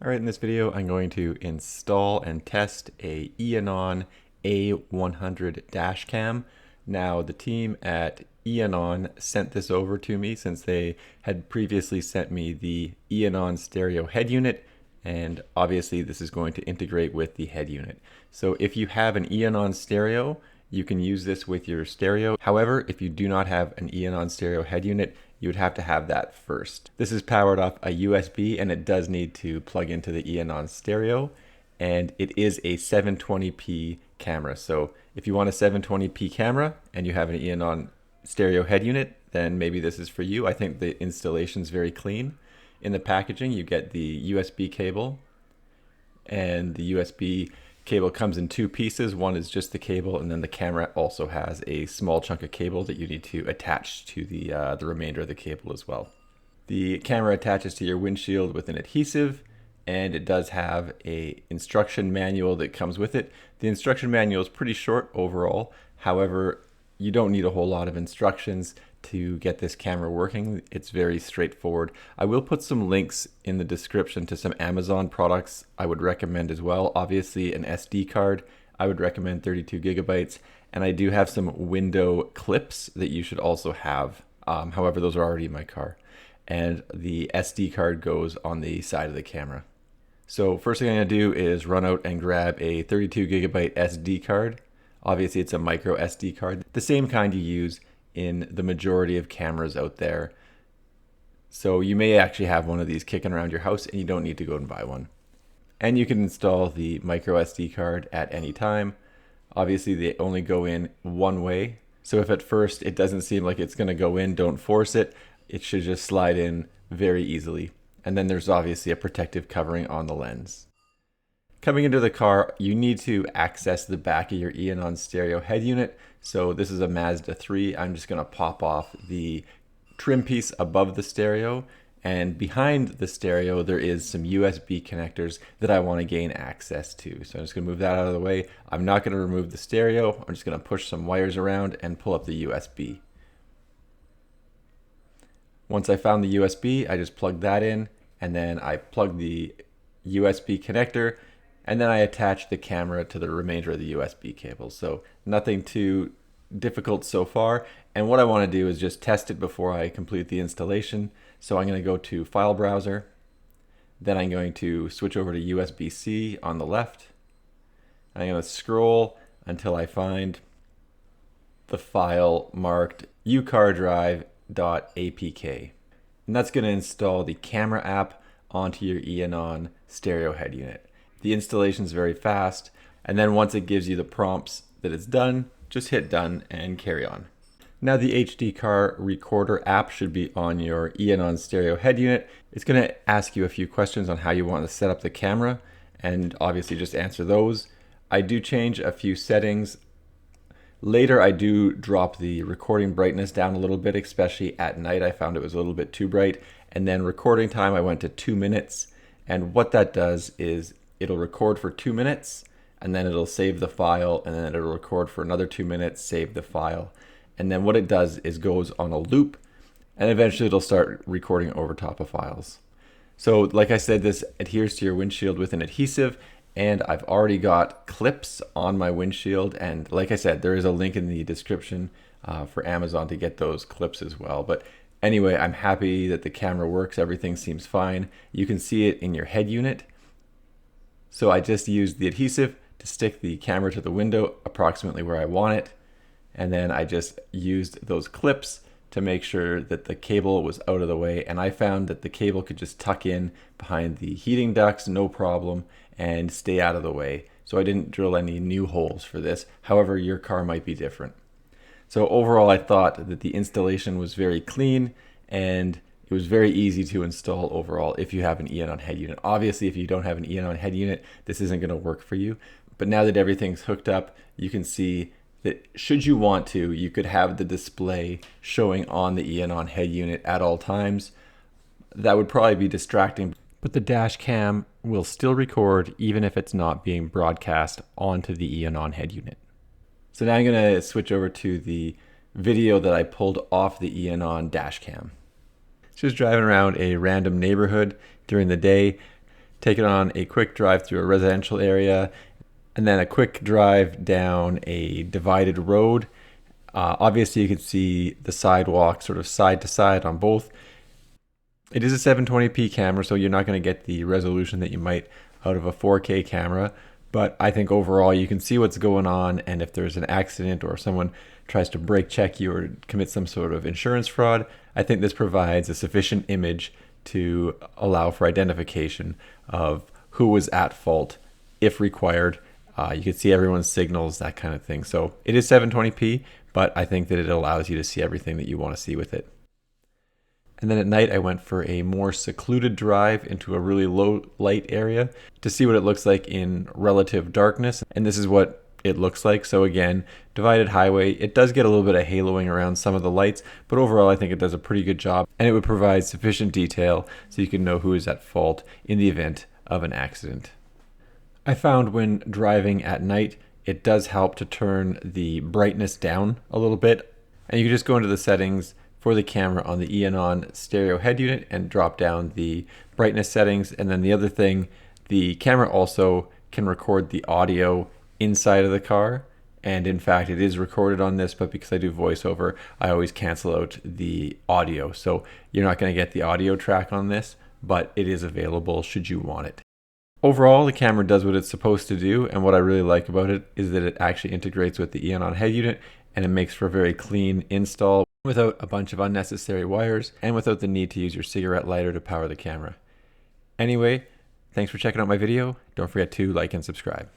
Alright, in this video I'm going to install and test a Eonon A100 Dash Cam. Now the team at Eonon sent this over to me since they had previously sent me the Eonon stereo head unit, and obviously this is going to integrate with the head unit. So if you have an Eonon stereo, you can use this with your stereo. However, if you do not have an Eonon stereo head unit, you would have to have that first. This is powered off a USB and it does need to plug into the Eonon stereo, and it is a 720p camera. So if you want a 720p camera and you have an Eonon stereo head unit, then maybe this is for you. I think the installation is very clean. In the packaging you get the USB cable, and the USB cable comes in two pieces. One is just the cable, and then the camera also has a small chunk of cable that you need to attach to the remainder of the cable as well. The camera attaches to your windshield with an adhesive, and it does have a instruction manual that comes with it. The instruction manual is pretty short overall. However, you don't need a whole lot of instructions to get this camera working. It's very straightforward. I will put some links in the description to some Amazon products I would recommend as well. Obviously an SD card, I would recommend 32 gigabytes. And I do have some window clips that you should also have. However, those are already in my car. And the SD card goes on the side of the camera. So first thing I'm gonna do is run out and grab a 32 gigabyte SD card. Obviously it's a micro SD card, the same kind you use in the majority of cameras out there. So you may actually have one of these kicking around your house and you don't need to go and buy one. And you can install the micro SD card at any time. Obviously they only go in one way. So if at first it doesn't seem like it's gonna go in, don't force it. It should just slide in very easily. And then there's obviously a protective covering on the lens. Coming into the car, you need to access the back of your Eonon stereo head unit. So this is a Mazda 3. I'm just going to pop off the trim piece above the stereo, and behind the stereo there is some USB connectors that I want to gain access to. So I'm just going to move that out of the way. I'm not going to remove the stereo. I'm just going to push some wires around and pull up the USB. Once I found the USB, I just plug that in, and then I plug the USB connector, and then I attach the camera to the remainder of the USB cable. So nothing too difficult so far. And what I want to do is just test it before I complete the installation. So I'm going to go to File Browser. Then I'm going to switch over to USB-C on the left. I'm going to scroll until I find the file marked ucardrive.apk. And that's going to install the camera app onto your Eonon stereo head unit. The installation is very fast, and then once it gives you the prompts that it's done, just hit done and carry on. Now the HD car recorder app should be on your Eonon stereo head unit. It's going to ask you a few questions on how you want to set up the camera, and obviously just answer those. I do change a few settings. Later I do drop the recording brightness down a little bit, especially at night. I found it was a little bit too bright. And then recording time I went to 2 minutes, and what that does is it'll record for 2 minutes, and then it'll save the file, and then it'll record for another 2 minutes, save the file. And then what it does is goes on a loop, and eventually it'll start recording over top of files. So like I said, this adheres to your windshield with an adhesive, and I've already got clips on my windshield. And like I said, there is a link in the description for Amazon to get those clips as well. But anyway, I'm happy that the camera works. Everything seems fine. You can see it in your head unit. So I just used the adhesive to stick the camera to the window approximately where I want it. And then I just used those clips to make sure that the cable was out of the way. And I found that the cable could just tuck in behind the heating ducts, no problem, and stay out of the way. So I didn't drill any new holes for this. However, your car might be different. So overall, I thought that the installation was very clean, and it was very easy to install overall if you have an Eonon head unit. Obviously, if you don't have an Eonon head unit, this isn't going to work for you. But now that everything's hooked up, you can see that should you want to, you could have the display showing on the Eonon head unit at all times. That would probably be distracting, but the dash cam will still record even if it's not being broadcast onto the Eonon head unit. So now I'm going to switch over to the video that I pulled off the Eonon dash cam. Just driving around a random neighborhood during the day. take it on a quick drive through a residential area, and then a quick drive down a divided road. Obviously, you can see the sidewalk sort of side to side on both. It is a 720p camera, so you're not going to get the resolution that you might out of a 4K camera. But I think overall you can see what's going on, and if there's an accident or someone tries to brake check you or commit some sort of insurance fraud, I think this provides a sufficient image to allow for identification of who was at fault if required. You can see everyone's signals, that kind of thing. So it is 720p, but I think that it allows you to see everything that you want to see with it. And then at night, I went for a more secluded drive into a really low light area to see what it looks like in relative darkness. And this is what it looks like. So again, divided highway, it does get a little bit of haloing around some of the lights, but overall I think it does a pretty good job, and it would provide sufficient detail so you can know who is at fault in the event of an accident. I found when driving at night, it does help to turn the brightness down a little bit, and you can just go into the settings for the camera on the Eonon stereo head unit and drop down the brightness settings. And then the other thing, the camera also can record the audio inside of the car. And in fact, it is recorded on this, but because I do voiceover, I always cancel out the audio. So you're not going to get the audio track on this, but it is available should you want it. Overall, the camera does what it's supposed to do, and what I really like about it is that it actually integrates with the Eonon head unit, and it makes for a very clean install without a bunch of unnecessary wires and without the need to use your cigarette lighter to power the camera. Anyway, thanks for checking out my video. Don't forget to like and subscribe.